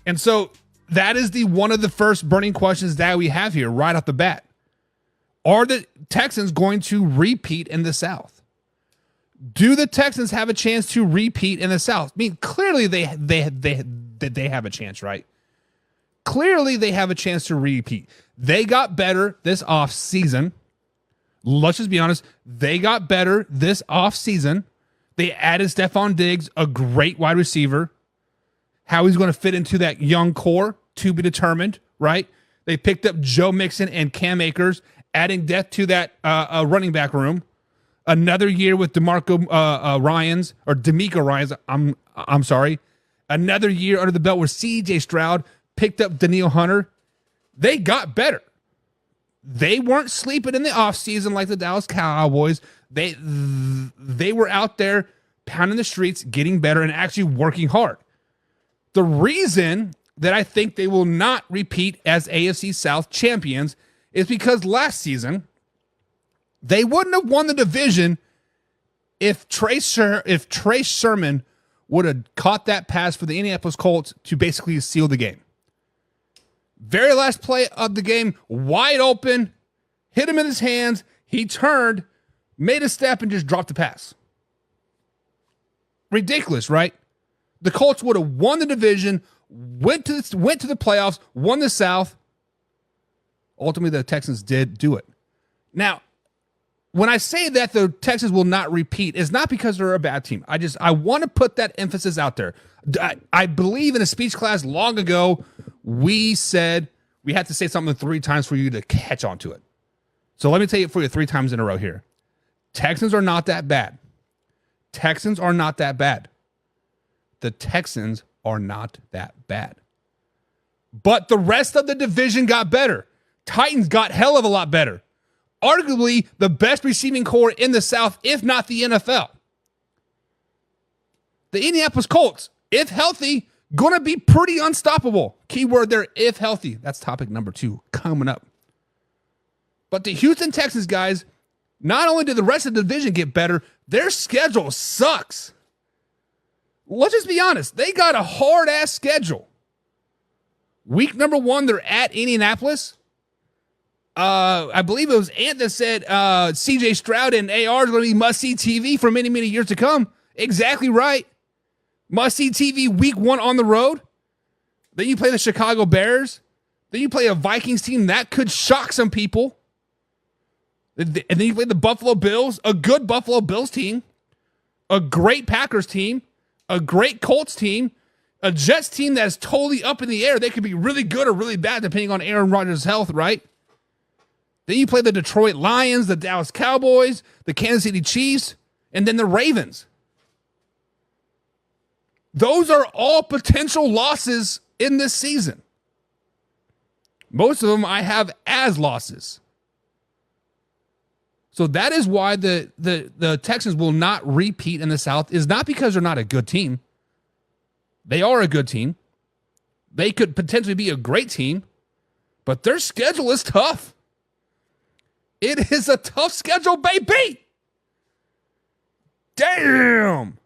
And so that is one of the first burning questions that we have here right off the bat. Are the Texans going to repeat in the South? Do the Texans have a chance to repeat in the South? I mean, clearly they have a chance, right? Clearly they have a chance to repeat. They got better this offseason. Let's just be honest. They got better this offseason. They added Stephon Diggs, a great wide receiver. How he's going to fit into that young core, to be determined, right? They picked up Joe Mixon and Cam Akers, adding depth to that running back room. Another year with DeMeco Ryans. I'm sorry. Another year under the belt with C.J. Stroud, picked up Danielle Hunter. They got better. They weren't sleeping in the offseason like the Dallas Cowboys. They were out there pounding the streets, getting better, and actually working hard. The reason that I think they will not repeat as AFC South champions is because last season they wouldn't have won the division if Trey Sermon would have caught that pass for the Indianapolis Colts to basically seal the game. Very last play of the game, wide open, hit him in his hands. He turned, made a step, and just dropped the pass. Ridiculous, right? The Colts would have won the division, went to the playoffs, won the South. Ultimately, the Texans did do it. Now, when I say that the Texans will not repeat, it's not because they're a bad team. I want to put that emphasis out there. I believe in a speech class long ago, we said we had to say something 3 times for you to catch on to it. So let me tell you for you 3 times in a row here. Texans are not that bad. Texans are not that bad. The Texans are not that bad. But the rest of the division got better. Titans got hell of a lot better. Arguably the best receiving core in the South, if not the NFL. The Indianapolis Colts, if healthy, going to be pretty unstoppable. Keyword there, if healthy. That's topic number 2 coming up. But the Houston Texans, guys, not only did the rest of the division get better, their schedule sucks. Let's just be honest. They got a hard-ass schedule. Week number 1, they're at Indianapolis. I believe it was Ant that said C.J. Stroud and AR is going to be must-see TV for many, many years to come. Exactly right. Must-see TV week 1 on the road. Then you play the Chicago Bears. Then you play a Vikings team that could shock some people. And then you play the Buffalo Bills, a good Buffalo Bills team, a great Packers team, a great Colts team, a Jets team that's totally up in the air. They could be really good or really bad depending on Aaron Rodgers' health, right? Then you play the Detroit Lions, the Dallas Cowboys, the Kansas City Chiefs, and then the Ravens. Those are all potential losses in this season. Most of them I have as losses. So that is why the Texans will not repeat in the South, is not because they're not a good team. They are a good team. They could potentially be a great team, but their schedule is tough. It is a tough schedule, baby. Damn.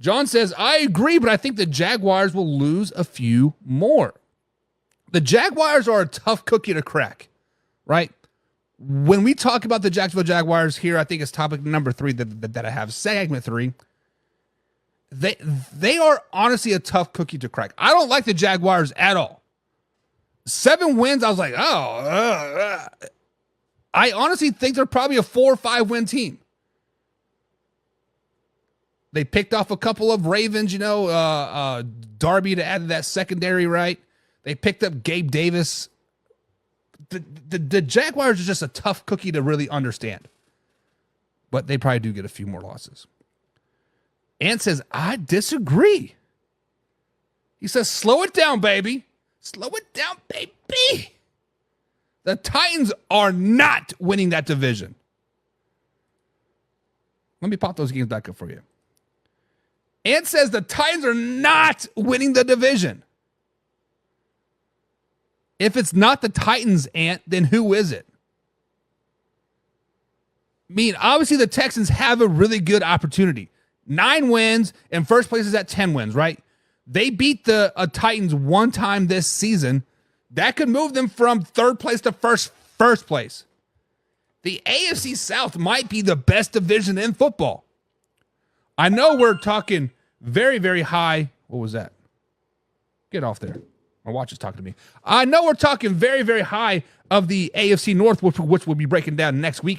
John says, I agree, but I think the Jaguars will lose a few more. The Jaguars are a tough cookie to crack, right? When we talk about the Jacksonville Jaguars here, I think it's topic number 3 that I have, segment 3. They are honestly a tough cookie to crack. I don't like the Jaguars at all. 7 wins, I was like, I honestly think they're probably a 4 or 5 win team. They picked off a couple of Ravens, Darby to add to that secondary, right? They picked up Gabe Davis. The Jaguars are just a tough cookie to really understand. But they probably do get a few more losses. Ant says, I disagree. He says, slow it down, baby. Slow it down, baby. The Titans are not winning that division. Let me pop those games back up for you. Ant says the Titans are not winning the division. If it's not the Titans, Ant, then who is it? I mean, obviously the Texans have a really good opportunity. 9 wins, and first place is at 10 wins, right? They beat the Titans one time this season. That could move them from third place to first place. The AFC South might be the best division in football. I know we're talking very, very high. What was that? Get off there. My watch is talking to me. I know we're talking very, very high of the AFC North, which we'll be breaking down next week.